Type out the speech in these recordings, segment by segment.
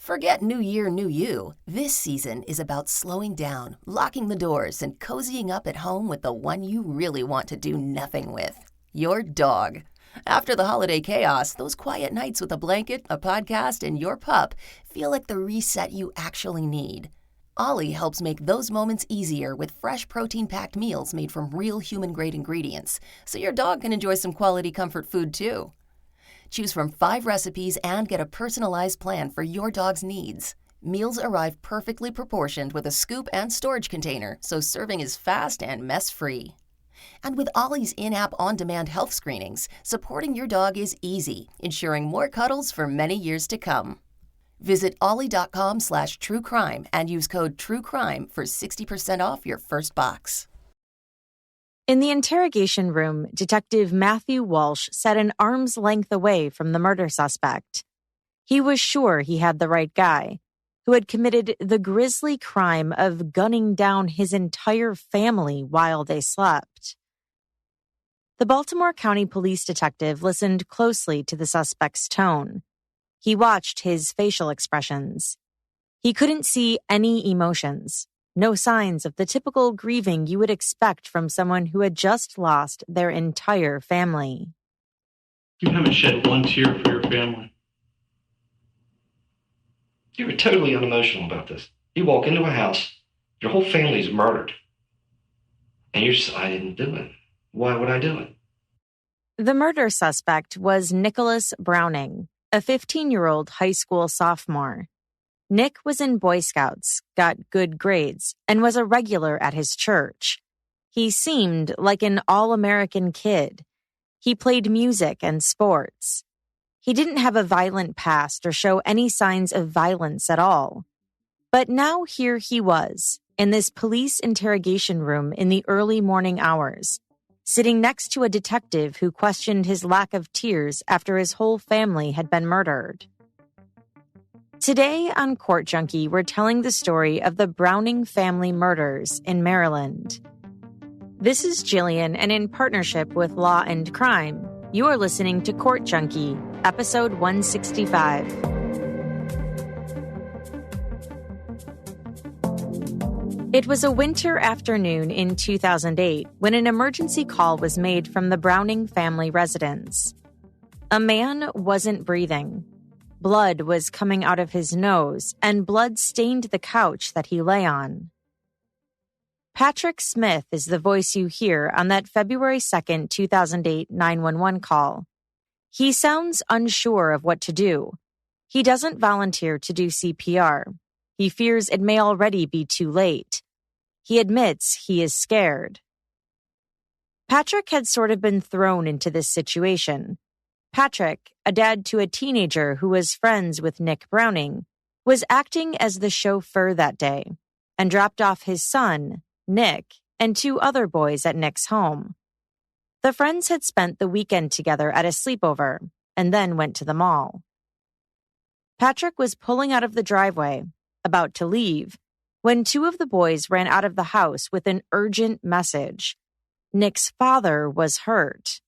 Forget New Year, New You. This season is about slowing down, locking the doors, and cozying up at home with the one you really want to do nothing with. Your dog. After the holiday chaos, those quiet nights with a blanket, a podcast, and your pup feel like the reset you actually need. Ollie helps make those moments easier with fresh protein-packed meals made from real human-grade ingredients, so your dog can enjoy some quality comfort food too. Choose from 5 recipes and get a personalized plan for your dog's needs. Meals arrive perfectly proportioned with a scoop and storage container, so serving is fast and mess-free. And with Ollie's in-app on-demand health screenings, supporting your dog is easy, ensuring more cuddles for many years to come. Visit ollie.com/truecrime and use code TRUECRIME for 60% off your first box. In the interrogation room, Detective Matthew Walsh sat an arm's length away from the murder suspect. He was sure he had the right guy, who had committed the grisly crime of gunning down his entire family while they slept. The Baltimore County Police detective listened closely to the suspect's tone. He watched his facial expressions. He couldn't see any emotions, no signs of the typical grieving you would expect from someone who had just lost their entire family. You haven't shed one tear for your family. You were totally unemotional about this. You walk into a house, your whole family's murdered. And you just, I didn't do it. Why would I do it? The murder suspect was Nicholas Browning, a 15-year-old high school sophomore. Nick was in Boy Scouts, got good grades, and was a regular at his church. He seemed like an all-American kid. He played music and sports. He didn't have a violent past or show any signs of violence at all. But now here he was, in this police interrogation room in the early morning hours, sitting next to a detective who questioned his lack of tears after his whole family had been murdered. Today on Court Junkie, we're telling the story of the Browning family murders in Maryland. This is Jillian, and in partnership with Law and Crime, you are listening to Court Junkie, episode 165. It was a winter afternoon in 2008 when an emergency call was made from the Browning family residence. A man wasn't breathing. Blood was coming out of his nose, and blood stained the couch that he lay on. Patrick Smith is the voice you hear on that February 2nd, 2008 911 call. He sounds unsure of what to do. He doesn't volunteer to do CPR. He fears it may already be too late. He admits he is scared. Patrick had sort of been thrown into this situation. Patrick, a dad to a teenager who was friends with Nick Browning, was acting as the chauffeur that day and dropped off his son, Nick, and 2 other boys at Nick's home. The friends had spent the weekend together at a sleepover and then went to the mall. Patrick was pulling out of the driveway, about to leave, when 2 of the boys ran out of the house with an urgent message. Nick's father was hurt.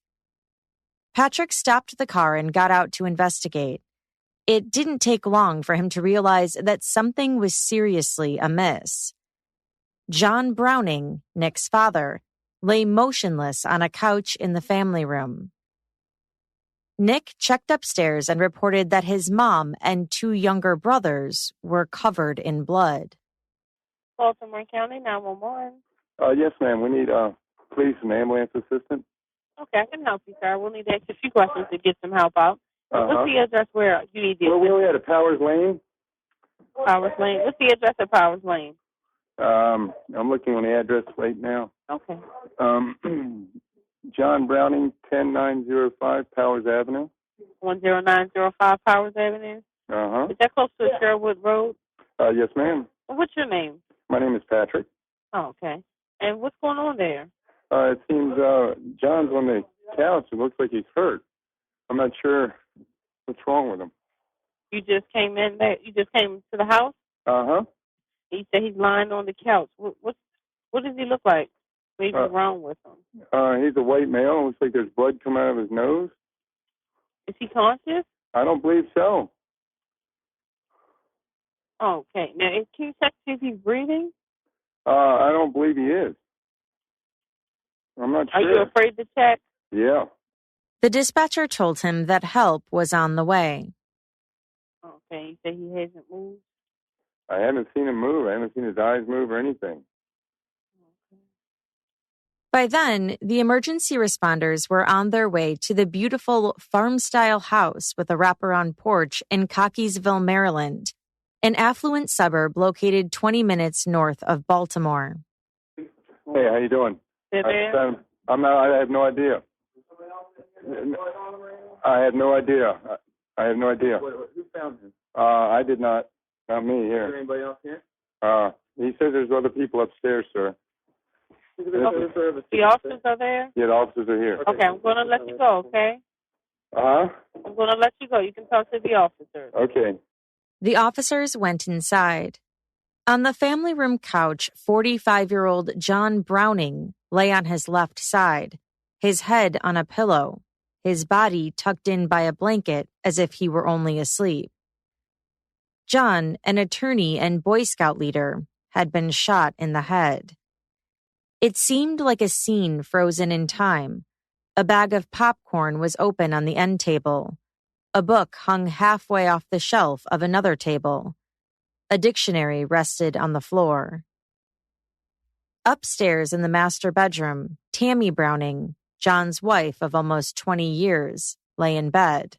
Patrick stopped the car and got out to investigate. It didn't take long for him to realize that something was seriously amiss. John Browning, Nick's father, lay motionless on a couch in the family room. Nick checked upstairs and reported that his mom and 2 younger brothers were covered in blood. Baltimore County 911. Yes, ma'am. We need police and ambulance assistance. Okay, I can help you, sir. We'll need to ask you a few questions to get some help out. What's the address where you need the Well, we only had a Powers Lane. Powers Lane. What's the address of Powers Lane? I'm looking on the address right now. Okay. John Browning, 10905 Powers Avenue. 10905 Powers Avenue? Uh-huh. Is that close to Sherwood Road? Yes, ma'am. What's your name? My name is Patrick. Oh, okay. And what's going on there? It seems John's on the couch. It looks like he's hurt. I'm not sure what's wrong with him. You just came in there? You just came to the house? Uh-huh. You said he's lying on the couch. What does he look like? What's wrong with him? He's a white male. It looks like there's blood coming out of his nose. Is he conscious? I don't believe so. Okay. Now, can you check to see if he's breathing? I don't believe he is. I'm not sure. Are you afraid to check? Yeah. The dispatcher told him that help was on the way. Okay. You say he hasn't moved? I haven't seen him move. I haven't seen his eyes move or anything. By then, the emergency responders were on their way to the beautiful farm-style house with a wraparound porch in Cockeysville, Maryland, an affluent suburb located 20 minutes north of Baltimore. Hey, how you doing? They're there? I have no idea. I have no idea. Who found him? I did not. Not me here. Is there anybody else here? He says there's other people upstairs, sir. The officers are there? Yeah, the officers are here. Okay, I'm going to let you go, okay? Uh-huh. I'm going to let you go. You can talk to the officers. Okay. The officers went inside. On the family room couch, 45-year-old John Browning lay on his left side, his head on a pillow, his body tucked in by a blanket as if he were only asleep. John, an attorney and Boy Scout leader, had been shot in the head. It seemed like a scene frozen in time. A bag of popcorn was open on the end table. A book hung halfway off the shelf of another table. A dictionary rested on the floor. Upstairs in the master bedroom, Tammy Browning, John's wife of almost 20 years, lay in bed.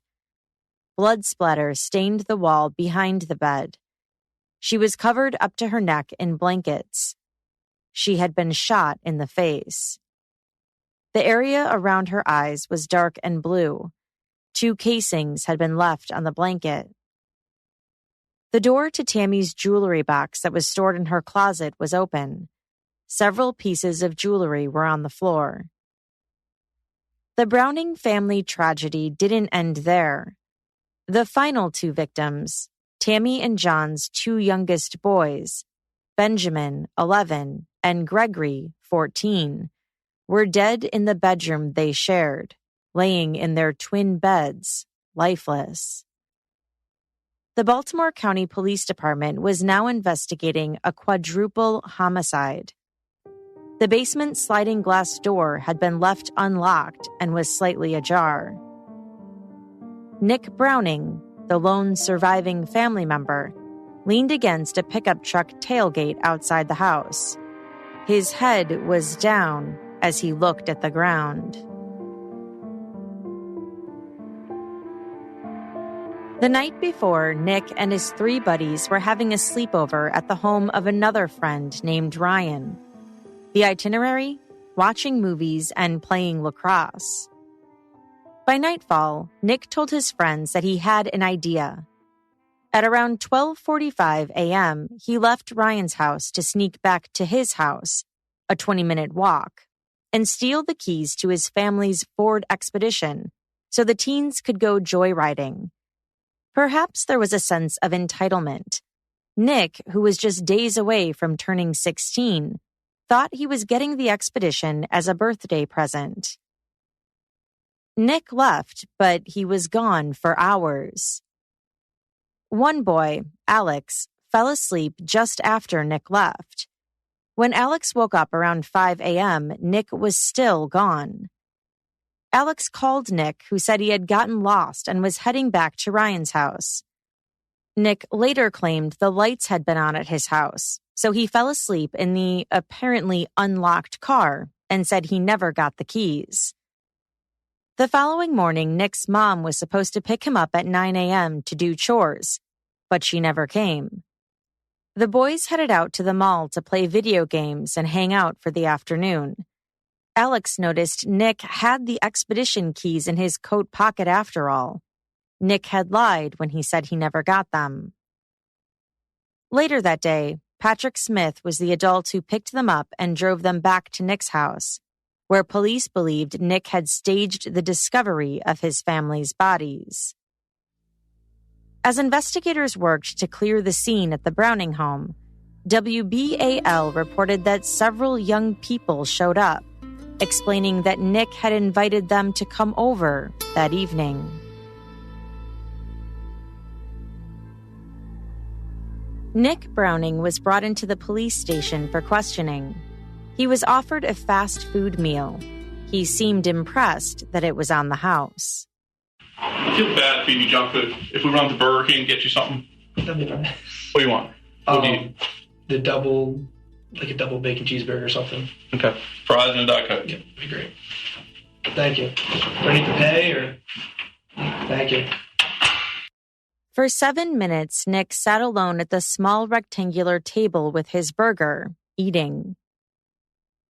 Blood splatter stained the wall behind the bed. She was covered up to her neck in blankets. She had been shot in the face. The area around her eyes was dark and blue. 2 casings had been left on the blanket. The door to Tammy's jewelry box that was stored in her closet was open. Several pieces of jewelry were on the floor. The Browning family tragedy didn't end there. The final 2 victims, Tammy and John's 2 youngest boys, Benjamin, 11, and Gregory, 14, were dead in the bedroom they shared, laying in their twin beds, lifeless. The Baltimore County Police Department was now investigating a quadruple homicide. The basement sliding glass door had been left unlocked and was slightly ajar. Nick Browning, the lone surviving family member, leaned against a pickup truck tailgate outside the house. His head was down as he looked at the ground. The night before, Nick and his 3 buddies were having a sleepover at the home of another friend named Ryan. The itinerary? Watching movies and playing lacrosse. By nightfall, Nick told his friends that he had an idea. At around 12:45 a.m., he left Ryan's house to sneak back to his house, a 20-minute walk, and steal the keys to his family's Ford Expedition so the teens could go joyriding. Perhaps there was a sense of entitlement. Nick, who was just days away from turning 16, thought he was getting the expedition as a birthday present. Nick left, but he was gone for hours. One boy, Alex, fell asleep just after Nick left. When Alex woke up around 5 a.m., Nick was still gone. Alex called Nick, who said he had gotten lost and was heading back to Ryan's house. Nick later claimed the lights had been on at his house, so he fell asleep in the apparently unlocked car and said he never got the keys. The following morning, Nick's mom was supposed to pick him up at 9 a.m. to do chores, but she never came. The boys headed out to the mall to play video games and hang out for the afternoon. Alex noticed Nick had the expedition keys in his coat pocket after all. Nick had lied when he said he never got them. Later that day, Patrick Smith was the adult who picked them up and drove them back to Nick's house, where police believed Nick had staged the discovery of his family's bodies. As investigators worked to clear the scene at the Browning home, WBAL reported that several young people showed up, explaining that Nick had invited them to come over that evening. Nick Browning was brought into the police station for questioning. He was offered a fast food meal. He seemed impressed that it was on the house. I feel bad feeding you junk food. If we run to Burger King and get you something. That'd be nice. What do you want? What do you eat? A double bacon cheeseburger or something. Okay. Fries and a Diet Coke. Yeah, that'd be great. Thank you. Do I need to pay or? Thank you. For 7 minutes, Nick sat alone at the small rectangular table with his burger, eating.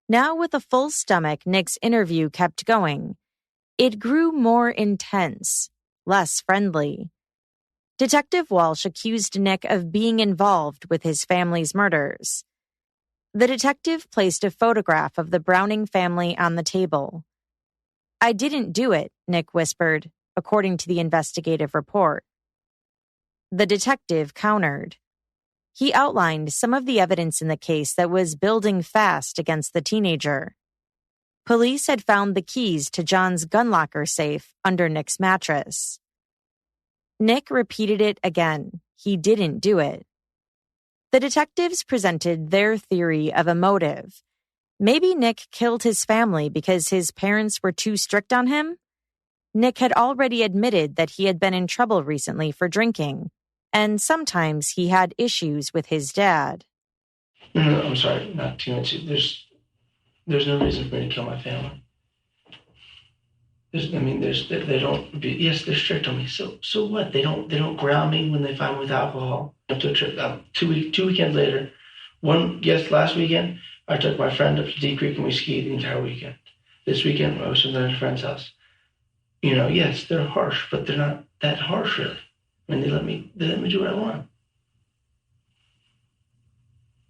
Now with a full stomach, Nick's interview kept going. It grew more intense, less friendly. Detective Walsh accused Nick of being involved with his family's murders. The detective placed a photograph of the Browning family on the table. "I didn't do it," Nick whispered, according to the investigative report. The detective countered. He outlined some of the evidence in the case that was building fast against the teenager. Police had found the keys to John's gun locker safe under Nick's mattress. Nick repeated it again. He didn't do it. The detectives presented their theory of a motive. Maybe Nick killed his family because his parents were too strict on him? Nick had already admitted that he had been in trouble recently for drinking, and sometimes he had issues with his dad. No, I'm sorry, not too much. There's no reason for me to kill my family. They don't. Yes, they're strict on me. So what? They don't ground me when they find me with alcohol. I took a trip. 2 weekends later. Last weekend I took my friend up to Deep Creek and we skied the entire weekend. This weekend I was at a friend's house. Yes, they're harsh, but they're not that harsh really. I mean, they let me do what I want.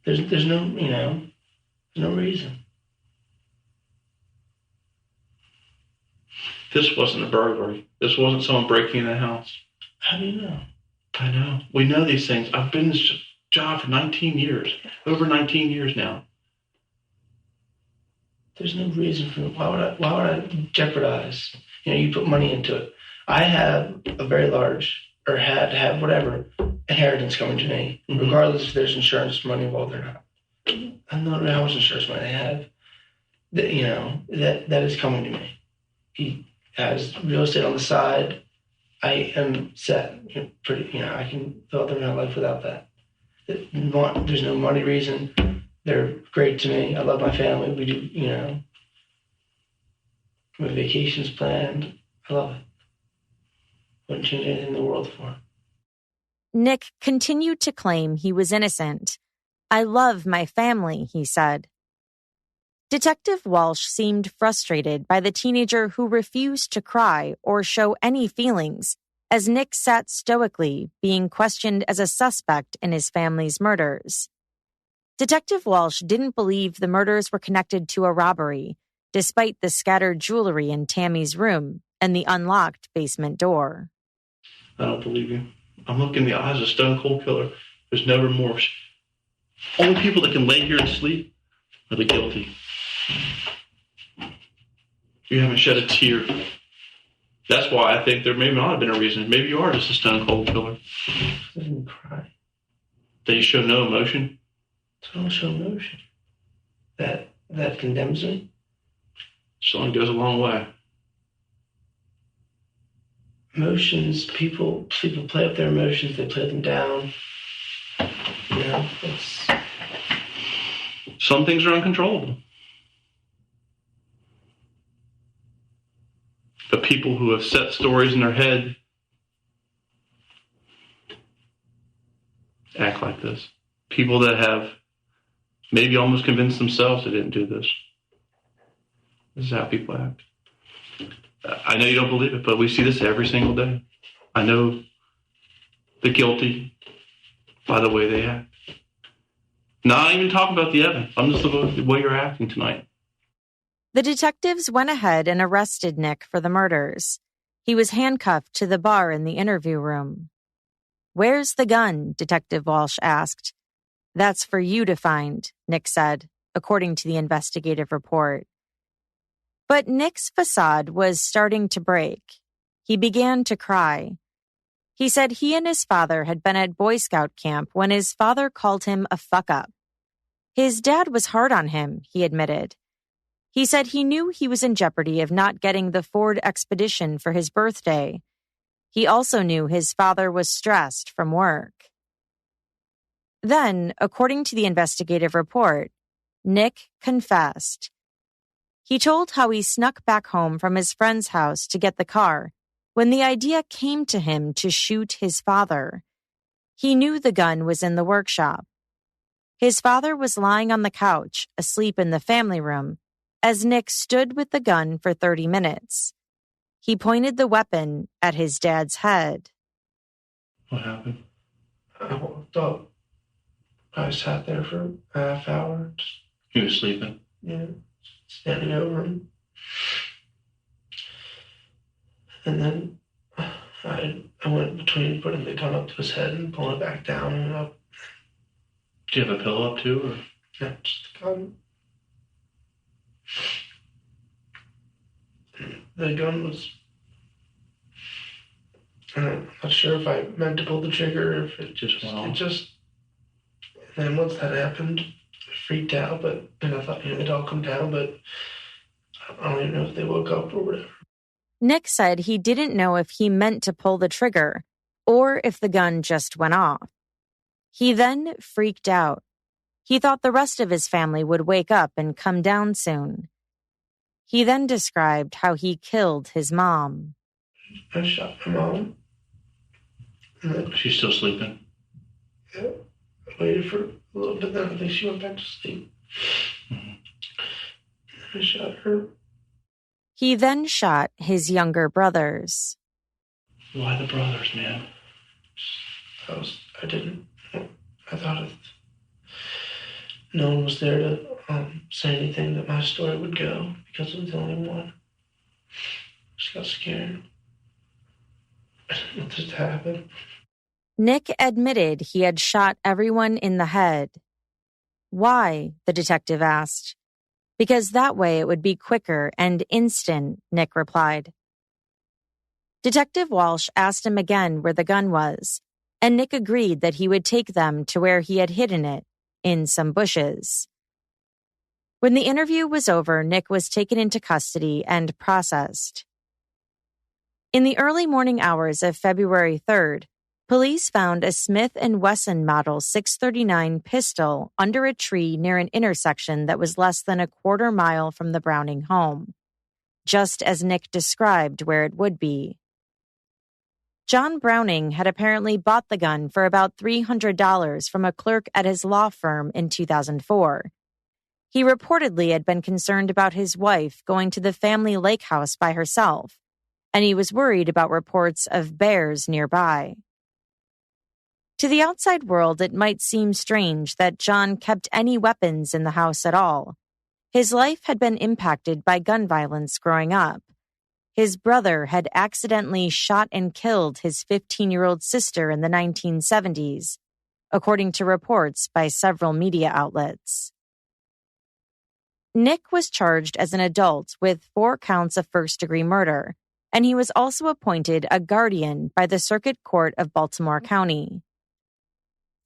There's no reason. This wasn't a burglary. This wasn't someone breaking in the house. How do you know? I know. We know these things. I've been in this job for 19 years. Over 19 years now. There's no reason for it. Why would I jeopardize? You put money into it. I have a very large, or had to have whatever, inheritance coming to me, regardless if there's insurance money involved or not. I don't know how much insurance money I have. That is coming to me. He has real estate on the side. I am set. I can fill out the rest of my life without that. There's no money reason. They're great to me. I love my family. We do, my vacations planned. I love it. Wouldn't change anything in the world for it. Nick continued to claim he was innocent. "I love my family," he said. Detective Walsh seemed frustrated by the teenager who refused to cry or show any feelings as Nick sat stoically, being questioned as a suspect in his family's murders. Detective Walsh didn't believe the murders were connected to a robbery, despite the scattered jewelry in Tammy's room and the unlocked basement door. I don't believe you. I'm looking in the eyes of a stone cold killer. There's no remorse. Only people that can lay here and sleep are the guilty. You haven't shed a tear. That's why I think there may not have been a reason. Maybe you are just a stone cold killer. I didn't cry. That you show no emotion? I don't show emotion. That condemns me? Showing goes a long way. Emotions, people play up their emotions, they play them down. Some things are uncontrollable. But people who have set stories in their head act like this. People that have maybe almost convinced themselves they didn't do this. This is how people act. I know you don't believe it, but we see this every single day. I know the guilty by the way they act. Not even talking about the evidence. I'm just the way you're acting tonight. The detectives went ahead and arrested Nick for the murders. He was handcuffed to the bar in the interview room. "Where's the gun?" Detective Walsh asked. "That's for you to find," Nick said, according to the investigative report. But Nick's facade was starting to break. He began to cry. He said he and his father had been at Boy Scout camp when his father called him a fuck-up. His dad was hard on him, he admitted. He said he knew he was in jeopardy of not getting the Ford Expedition for his birthday. He also knew his father was stressed from work. Then, according to the investigative report, Nick confessed. He told how he snuck back home from his friend's house to get the car when the idea came to him to shoot his father. He knew the gun was in the workshop. His father was lying on the couch, asleep in the family room, as Nick stood with the gun for 30 minutes. He pointed the weapon at his dad's head. What happened? I woke up. I sat there for a half hour. He was sleeping? Yeah, standing over him. And then I went between putting the gun up to his head and pulling it back down and up. Do you have a pillow up too? Or? Yeah, just the gun. The gun was... I'm not sure if I meant to pull the trigger or if it just went off. And then once that happened, I freaked out, and I thought, it'd all come down, but I don't even know if they woke up or whatever. Nick said he didn't know if he meant to pull the trigger or if the gun just went off. He then freaked out. He thought the rest of his family would wake up and come down soon. He then described how he killed his mom. I shot my mom. She's still sleeping? Yeah. I waited for a little bit, then I think she went back to sleep. I shot her. He then shot his younger brothers. Why the brothers, man? I thought no one was there to say anything that my story would go because I was the only one. Just got scared. I didn't want this to happen. Nick admitted he had shot everyone in the head. Why? The detective asked. Because that way it would be quicker and instant, Nick replied. Detective Walsh asked him again where the gun was, and Nick agreed that he would take them to where he had hidden it, in some bushes. When the interview was over, Nick was taken into custody and processed. In the early morning hours of February 3rd, police found a Smith & Wesson Model 639 pistol under a tree near an intersection that was less than a quarter mile from the Browning home, just as Nick described where it would be. John Browning had apparently bought the gun for about $300 from a clerk at his law firm in 2004. He reportedly had been concerned about his wife going to the family lake house by herself, and he was worried about reports of bears nearby. To the outside world, it might seem strange that John kept any weapons in the house at all. His life had been impacted by gun violence growing up. His brother had accidentally shot and killed his 15-year-old sister in the 1970s, according to reports by several media outlets. Nick was charged as an adult with 4 counts of first-degree murder, and he was also appointed a guardian by the Circuit Court of Baltimore County.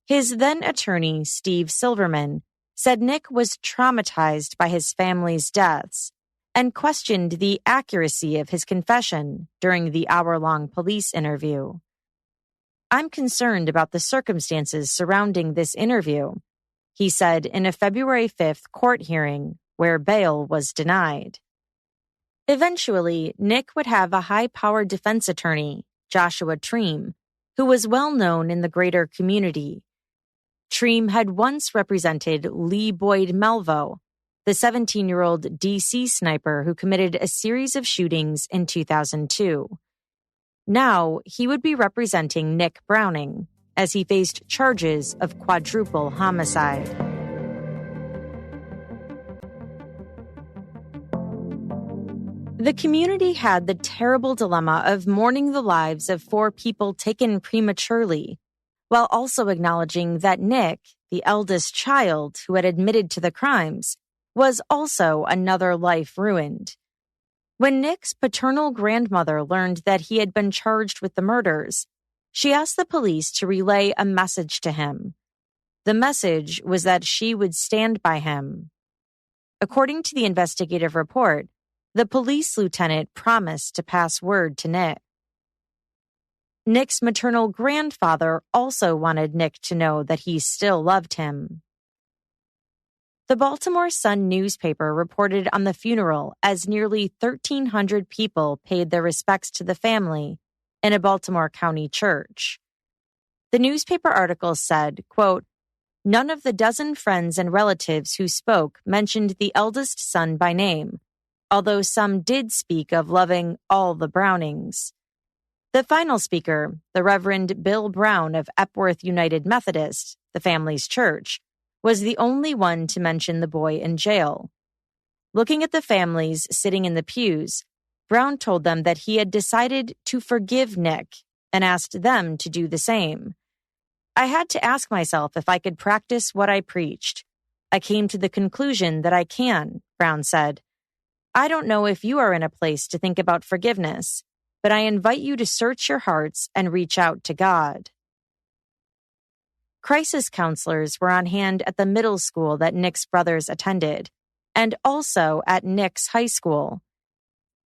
His then-attorney, Steve Silverman, said Nick was traumatized by his family's deaths and questioned the accuracy of his confession during the hour-long police interview. "I'm concerned about the circumstances surrounding this interview," he said in a February 5th court hearing where bail was denied. Eventually, Nick would have a high-powered defense attorney, Joshua Treem, who was well known in the greater community. Treem had once represented Lee Boyd Melvo, the 17-year-old D.C. sniper who committed a series of shootings in 2002. Now, he would be representing Nick Browning as he faced charges of quadruple homicide. The community had the terrible dilemma of mourning the lives of 4 people taken prematurely, while also acknowledging that Nick, the eldest child who had admitted to the crimes, was also another life ruined. When Nick's paternal grandmother learned that he had been charged with the murders, She asked the police to relay a message to him. The message was that she would stand by him. According to the investigative report, the police lieutenant promised to pass word to Nick. Nick's maternal grandfather also wanted Nick to know that he still loved him. The Baltimore Sun newspaper reported on the funeral as nearly 1,300 people paid their respects to the family in a Baltimore County church. The newspaper article said, quote, "None of the dozen friends and relatives who spoke mentioned the eldest son by name, although some did speak of loving all the Brownings. The final speaker, the Reverend Bill Brown of Epworth United Methodist, the family's church, was the only one to mention the boy in jail. Looking at the families sitting in the pews, Brown told them that he had decided to forgive Nick and asked them to do the same. I had to ask myself if I could practice what I preached. I came to the conclusion that I can," Brown said. "I don't know if you are in a place to think about forgiveness, but I invite you to search your hearts and reach out to God." Crisis counselors were on hand at the middle school that Nick's brothers attended, and also at Nick's high school.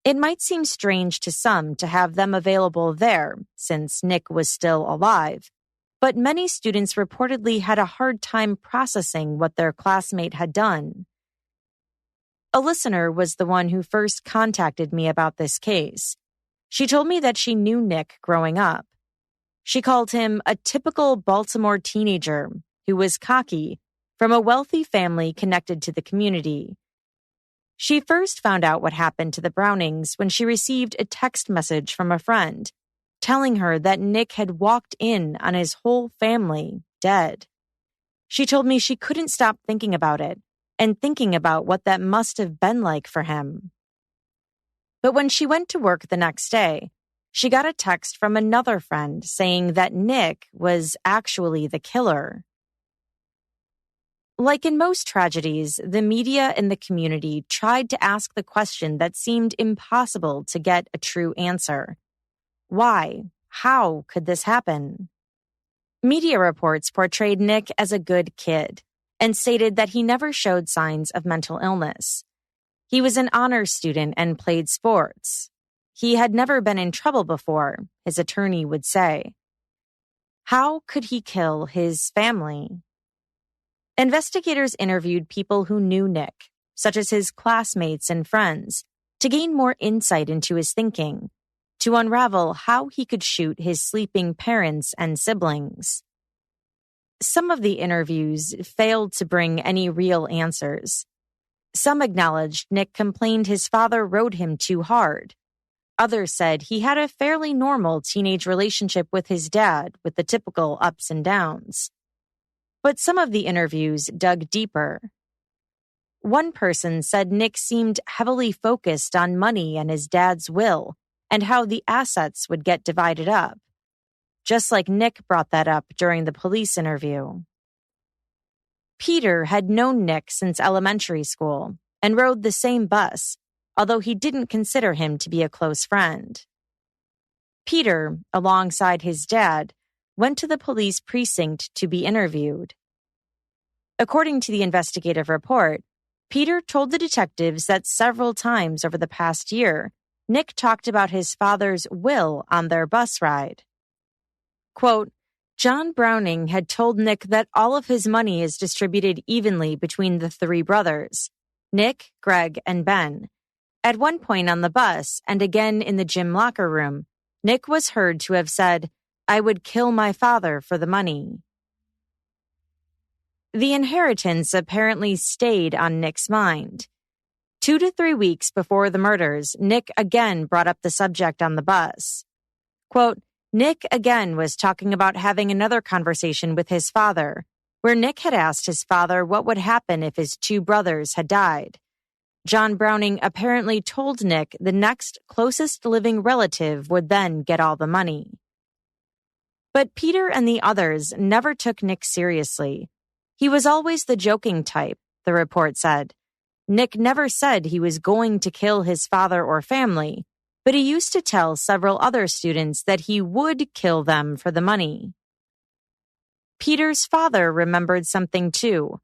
It might seem strange to some to have them available there, since Nick was still alive, but many students reportedly had a hard time processing what their classmate had done. A listener was the one who first contacted me about this case. She told me that she knew Nick growing up. She called him a typical Baltimore teenager who was cocky, from a wealthy family connected to the community. She first found out what happened to the Brownings when she received a text message from a friend telling her that Nick had walked in on his whole family dead. She told me she couldn't stop thinking about it and thinking about what that must have been like for him. But when she went to work the next day, she got a text from another friend saying that Nick was actually the killer. Like in most tragedies, the media and the community tried to ask the question that seemed impossible to get a true answer. Why? How could this happen? Media reports portrayed Nick as a good kid and stated that he never showed signs of mental illness. He was an honors student and played sports. He had never been in trouble before, his attorney would say. How could he kill his family? Investigators interviewed people who knew Nick, such as his classmates and friends, to gain more insight into his thinking, to unravel how he could shoot his sleeping parents and siblings. Some of the interviews failed to bring any real answers. Some acknowledged Nick complained his father rode him too hard. Others said he had a fairly normal teenage relationship with his dad, with the typical ups and downs. But some of the interviews dug deeper. One person said Nick seemed heavily focused on money and his dad's will, and how the assets would get divided up. Just like Nick brought that up during the police interview. Peter had known Nick since elementary school and rode the same bus, although he didn't consider him to be a close friend. Peter, alongside his dad, went to the police precinct to be interviewed. According to the investigative report, Peter told the detectives that several times over the past year, Nick talked about his father's will on their bus ride. Quote, John Browning had told Nick that all of his money is distributed evenly between the three brothers, Nick, Greg, and Ben. At one point on the bus, and again in the gym locker room, Nick was heard to have said, "I would kill my father for the money." The inheritance apparently stayed on Nick's mind. 2 to 3 weeks before the murders, Nick again brought up the subject on the bus. Quote, Nick again was talking about having another conversation with his father, where Nick had asked his father what would happen if his two brothers had died. John Browning apparently told Nick the next closest living relative would then get all the money. But Peter and the others never took Nick seriously. He was always the joking type, the report said. Nick never said he was going to kill his father or family, but he used to tell several other students that he would kill them for the money. Peter's father remembered something too.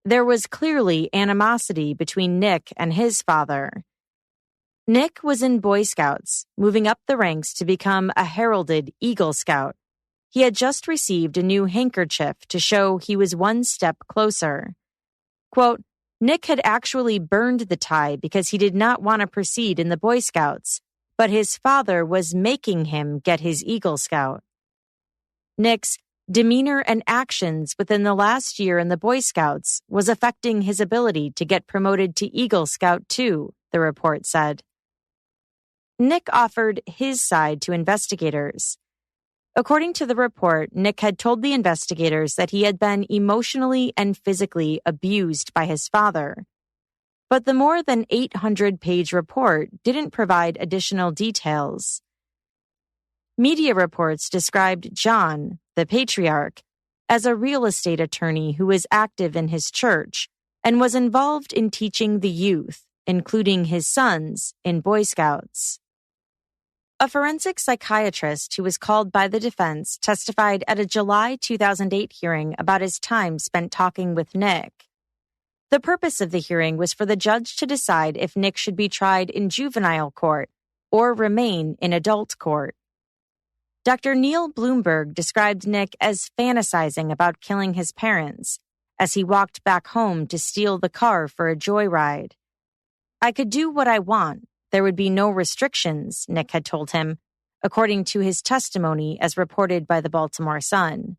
There was clearly animosity between Nick and his father. Nick was in Boy Scouts, moving up the ranks to become a heralded Eagle Scout. He had just received a new handkerchief to show he was one step closer. Quote, Nick had actually burned the tie because he did not want to proceed in the Boy Scouts, but his father was making him get his Eagle Scout. Nick's demeanor and actions within the last year in the Boy Scouts was affecting his ability to get promoted to Eagle Scout too, the report said. Nick offered his side to investigators. According to the report, Nick had told the investigators that he had been emotionally and physically abused by his father. But the more than 800-page report didn't provide additional details. Media reports described John, the patriarch, as a real estate attorney who was active in his church and was involved in teaching the youth, including his sons, in Boy Scouts. A forensic psychiatrist who was called by the defense testified at a July 2008 hearing about his time spent talking with Nick. The purpose of the hearing was for the judge to decide if Nick should be tried in juvenile court or remain in adult court. Dr. Neil Bloomberg described Nick as fantasizing about killing his parents as he walked back home to steal the car for a joyride. I could do what I want. There would be no restrictions, Nick had told him, according to his testimony as reported by the Baltimore Sun.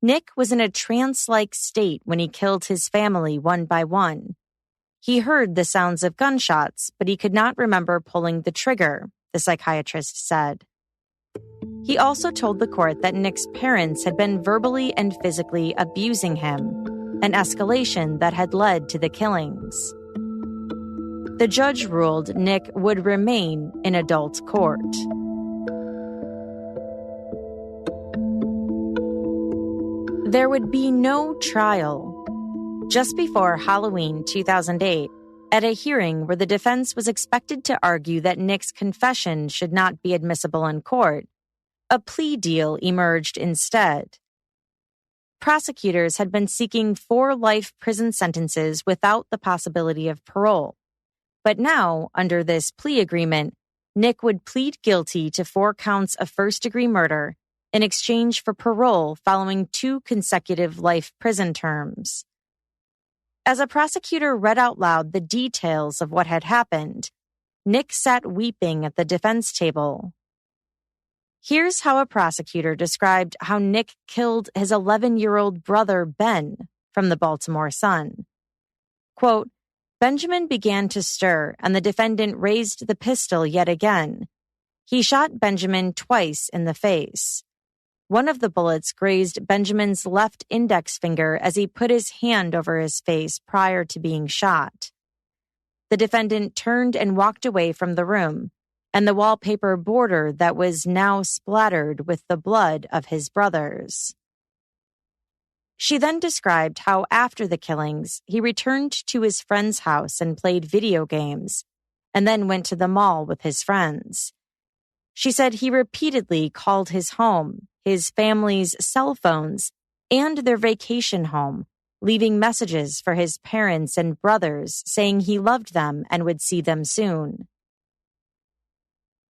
Nick was in a trance-like state when he killed his family one by one. He heard the sounds of gunshots, but he could not remember pulling the trigger, the psychiatrist said. He also told the court that Nick's parents had been verbally and physically abusing him, an escalation that had led to the killings. The judge ruled Nick would remain in adult court. There would be no trial. Just before Halloween 2008, at a hearing where the defense was expected to argue that Nick's confession should not be admissible in court, a plea deal emerged instead. Prosecutors had been seeking 4 life prison sentences without the possibility of parole. But now, under this plea agreement, Nick would plead guilty to 4 counts of first-degree murder in exchange for parole following 2 consecutive life prison terms. As a prosecutor read out loud the details of what had happened, Nick sat weeping at the defense table. Here's how a prosecutor described how Nick killed his 11-year-old brother, Ben, from the Baltimore Sun. Quote, Benjamin began to stir, and the defendant raised the pistol yet again. He shot Benjamin twice in the face. One of the bullets grazed Benjamin's left index finger as he put his hand over his face prior to being shot. The defendant turned and walked away from the room, and the wallpaper border that was now splattered with the blood of his brothers. She then described how after the killings, he returned to his friend's house and played video games, and then went to the mall with his friends. She said he repeatedly called his home, his family's cell phones, and their vacation home, leaving messages for his parents and brothers saying he loved them and would see them soon.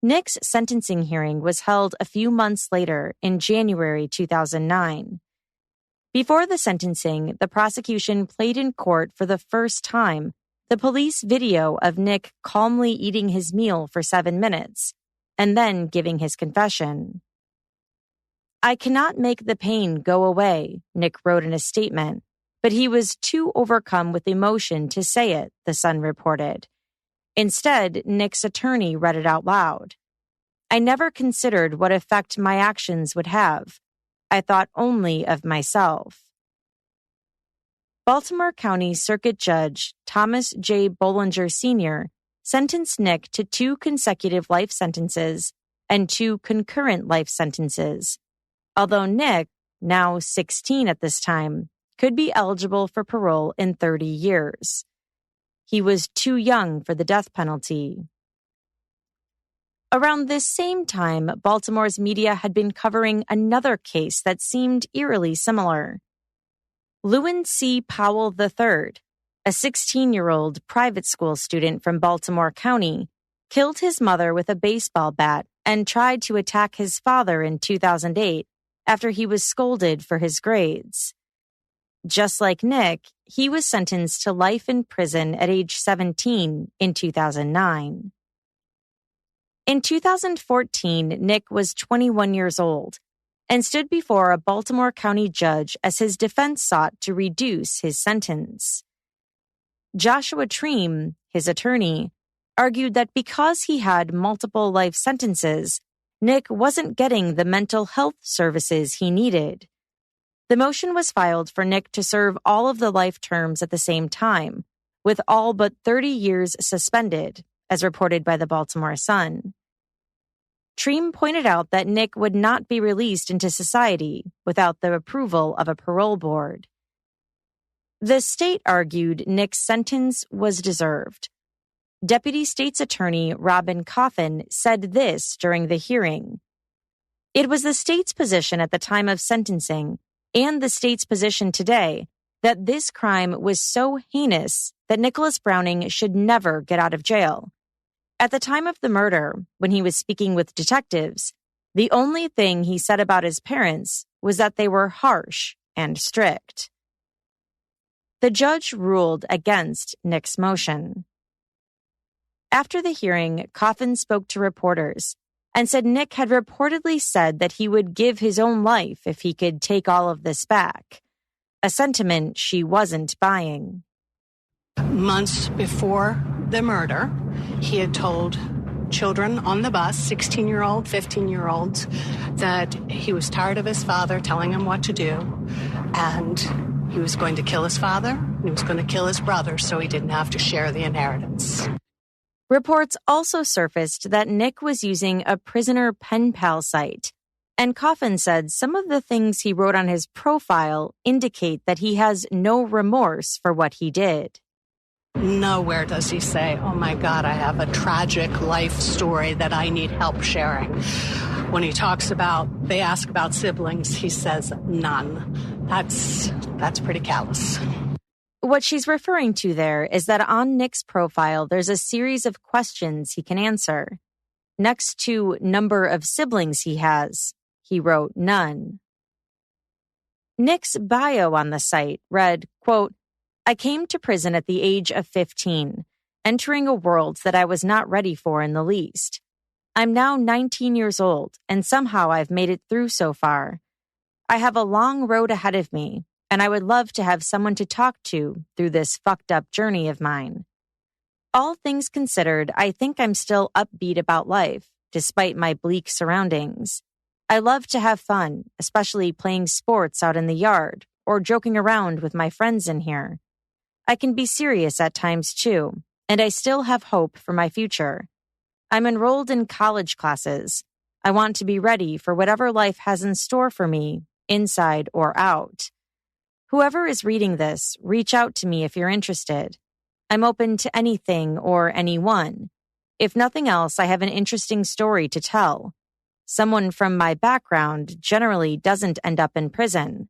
Nick's sentencing hearing was held a few months later in January 2009. Before the sentencing, the prosecution played in court for the first time the police video of Nick calmly eating his meal for 7 minutes and then giving his confession. I cannot make the pain go away, Nick wrote in a statement, but he was too overcome with emotion to say it, the Sun reported. Instead, Nick's attorney read it out loud. I never considered what effect my actions would have. I thought only of myself. Baltimore County Circuit Judge Thomas J. Bollinger Sr. sentenced Nick to 2 consecutive life sentences and 2 concurrent life sentences, although Nick, now 16 at this time, could be eligible for parole in 30 years. He was too young for the death penalty. Around this same time, Baltimore's media had been covering another case that seemed eerily similar. Lewin C. Powell III, a 16-year-old private school student from Baltimore County, killed his mother with a baseball bat and tried to attack his father in 2008 after he was scolded for his grades. Just like Nick, he was sentenced to life in prison at age 17 in 2009. In 2014, Nick was 21 years old and stood before a Baltimore County judge as his defense sought to reduce his sentence. Joshua Treem, his attorney, argued that because he had multiple life sentences, Nick wasn't getting the mental health services he needed. The motion was filed for Nick to serve all of the life terms at the same time, with all but 30 years suspended, as reported by the Baltimore Sun. Treem pointed out that Nick would not be released into society without the approval of a parole board. The state argued Nick's sentence was deserved. Deputy State's Attorney Robin Coffin said this during the hearing. It was the state's position at the time of sentencing and the state's position today that this crime was so heinous that Nicholas Browning should never get out of jail. At the time of the murder, when he was speaking with detectives, the only thing he said about his parents was that they were harsh and strict. The judge ruled against Nick's motion. After the hearing, Coffin spoke to reporters and said Nick had reportedly said that he would give his own life if he could take all of this back, a sentiment she wasn't buying. Months before the murder, he had told children on the bus, 16-year-old, 15-year-olds, that he was tired of his father telling him what to do, and he was going to kill his father, and he was going to kill his brother so he didn't have to share the inheritance. Reports also surfaced that Nick was using a prisoner pen pal site, and Coffin said some of the things he wrote on his profile indicate that he has no remorse for what he did. Nowhere does he say, oh my God, I have a tragic life story that I need help sharing. When he talks about, they ask about siblings, he says none. That's pretty callous. What she's referring to there is that on Nick's profile, there's a series of questions he can answer. Next to number of siblings he has, he wrote none. Nick's bio on the site read, quote, I came to prison at the age of 15, entering a world that I was not ready for in the least. I'm now 19 years old, and somehow I've made it through so far. I have a long road ahead of me, and I would love to have someone to talk to through this fucked up journey of mine. All things considered, I think I'm still upbeat about life, despite my bleak surroundings. I love to have fun, especially playing sports out in the yard or joking around with my friends in here. I can be serious at times too, and I still have hope for my future. I'm enrolled in college classes. I want to be ready for whatever life has in store for me, inside or out. Whoever is reading this, reach out to me if you're interested. I'm open to anything or anyone. If nothing else, I have an interesting story to tell. Someone from my background generally doesn't end up in prison.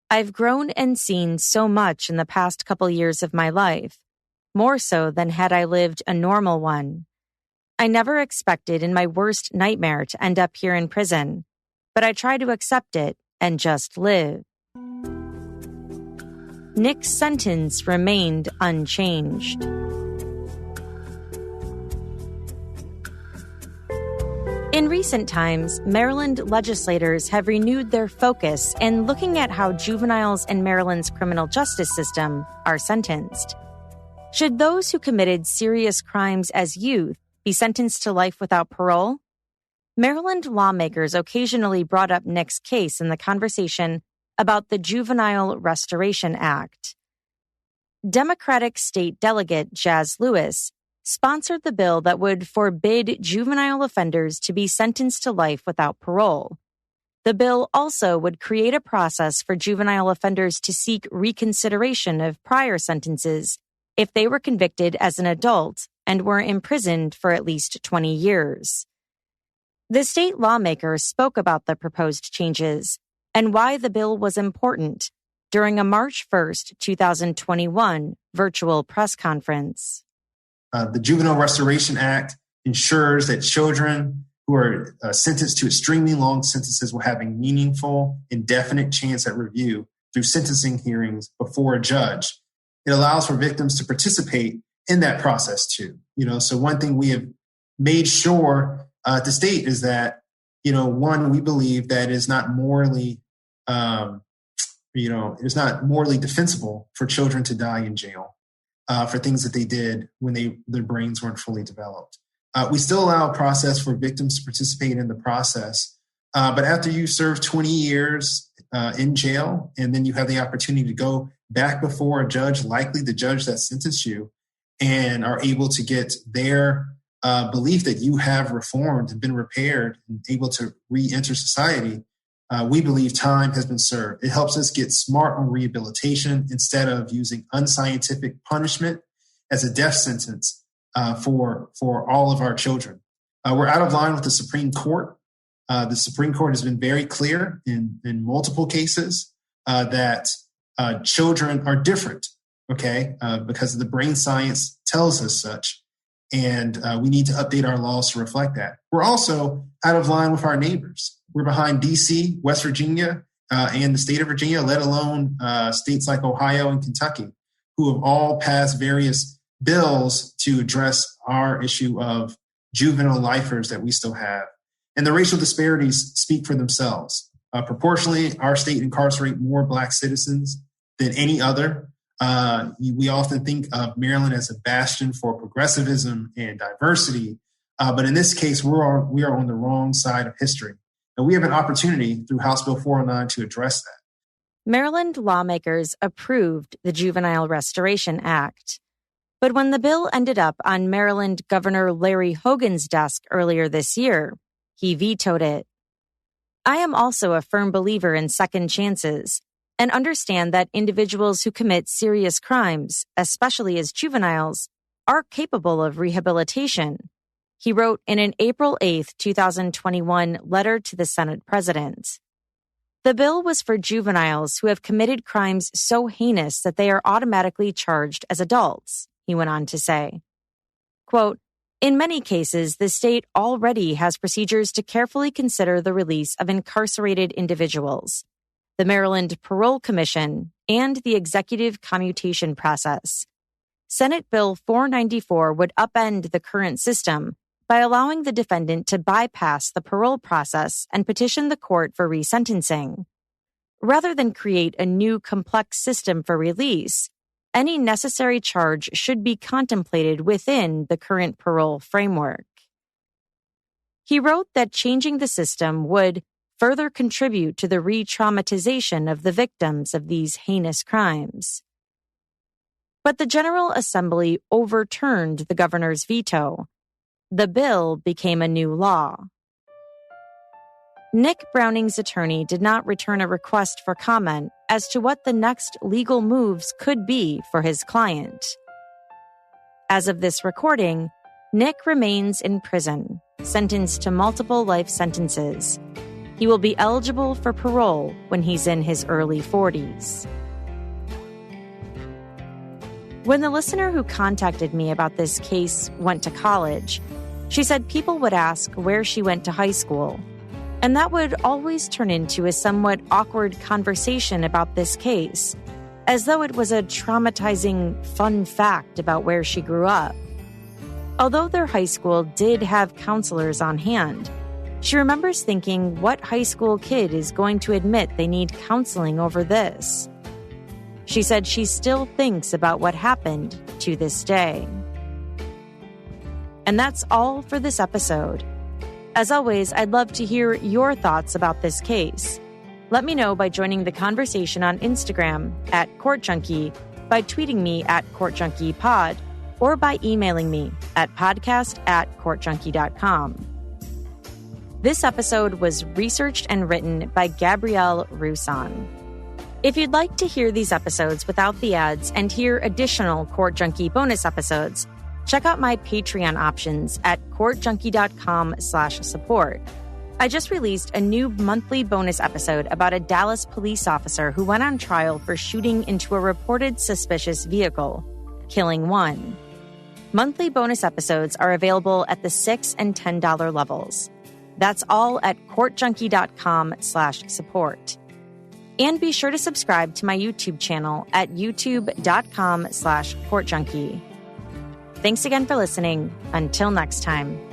I've grown and seen so much in the past couple years of my life, more so than had I lived a normal one. I never expected in my worst nightmare to end up here in prison, but I try to accept it and just live. Nick's sentence remained unchanged. In recent times, Maryland legislators have renewed their focus in looking at how juveniles in Maryland's criminal justice system are sentenced. Should those who committed serious crimes as youth be sentenced to life without parole? Maryland lawmakers occasionally brought up Nick's case in the conversation about the Juvenile Restoration Act. Democratic State Delegate Jazz Lewis sponsored the bill that would forbid juvenile offenders to be sentenced to life without parole. The bill also would create a process for juvenile offenders to seek reconsideration of prior sentences if they were convicted as an adult and were imprisoned for at least 20 years. The state lawmakers spoke about the proposed changes and why the bill was important during a March 1st, 2021 virtual press conference. The Juvenile Restoration Act ensures that children who are sentenced to extremely long sentences will have a meaningful, indefinite chance at review through sentencing hearings before a judge. It allows for victims to participate in that process too. So one thing we have made sure to state is that, one, we believe that it is not morally, it's not morally defensible for children to die in jail for things that they did when their brains weren't fully developed. We still allow a process for victims to participate in the process. But after you serve 20 years in jail, and then you have the opportunity to go back before a judge, likely the judge that sentenced you, and are able to get their belief that you have reformed and been repaired and able to re-enter society, we believe time has been served. It helps us get smart on rehabilitation instead of using unscientific punishment as a death sentence for all of our children. We're out of line with the Supreme Court. The Supreme Court has been very clear in multiple cases that children are different, because the brain science tells us such. And we need to update our laws to reflect that. We're also out of line with our neighbors. We're behind D.C., West Virginia, and the state of Virginia, let alone states like Ohio and Kentucky, who have all passed various bills to address our issue of juvenile lifers that we still have. And the racial disparities speak for themselves. Proportionally, our state incarcerates more Black citizens than any other. We often think of Maryland as a bastion for progressivism and diversity. But in this case, we are on the wrong side of history. And we have an opportunity through House Bill 409 to address that. Maryland lawmakers approved the Juvenile Restoration Act. But when the bill ended up on Maryland Governor Larry Hogan's desk earlier this year, he vetoed it. I am also a firm believer in second chances and understand that individuals who commit serious crimes, especially as juveniles, are capable of rehabilitation, he wrote in an April 8, 2021 letter to the Senate president. The bill was for juveniles who have committed crimes so heinous that they are automatically charged as adults, he went on to say. Quote, in many cases, the state already has procedures to carefully consider the release of incarcerated individuals, the Maryland Parole Commission, and the executive commutation process. Senate Bill 494 would upend the current system by allowing the defendant to bypass the parole process and petition the court for resentencing. Rather than create a new complex system for release, any necessary charge should be contemplated within the current parole framework. He wrote that changing the system would further contribute to the re-traumatization of the victims of these heinous crimes. But the General Assembly overturned the governor's veto. The bill became a new law. Nick Browning's attorney did not return a request for comment as to what the next legal moves could be for his client. As of this recording, Nick remains in prison, sentenced to multiple life sentences. He will be eligible for parole when he's in his early 40s. When the listener who contacted me about this case went to college, she said people would ask where she went to high school, and that would always turn into a somewhat awkward conversation about this case, as though it was a traumatizing, fun fact about where she grew up. Although their high school did have counselors on hand, she remembers thinking, what high school kid is going to admit they need counseling over this? She said she still thinks about what happened to this day. And that's all for this episode. As always, I'd love to hear your thoughts about this case. Let me know by joining the conversation on Instagram @CourtJunkie, by tweeting me @CourtJunkiePod, or by emailing me at podcast@courtjunkie.com. This episode was researched and written by Gabrielle Russon. If you'd like to hear these episodes without the ads and hear additional Court Junkie bonus episodes, check out my Patreon options at courtjunkie.com/support. I just released a new monthly bonus episode about a Dallas police officer who went on trial for shooting into a reported suspicious vehicle, killing one. Monthly bonus episodes are available at the $6 and $10 levels. That's all at courtjunkie.com/support. And be sure to subscribe to my YouTube channel at youtube.com/courtjunkie. Thanks again for listening. Until next time.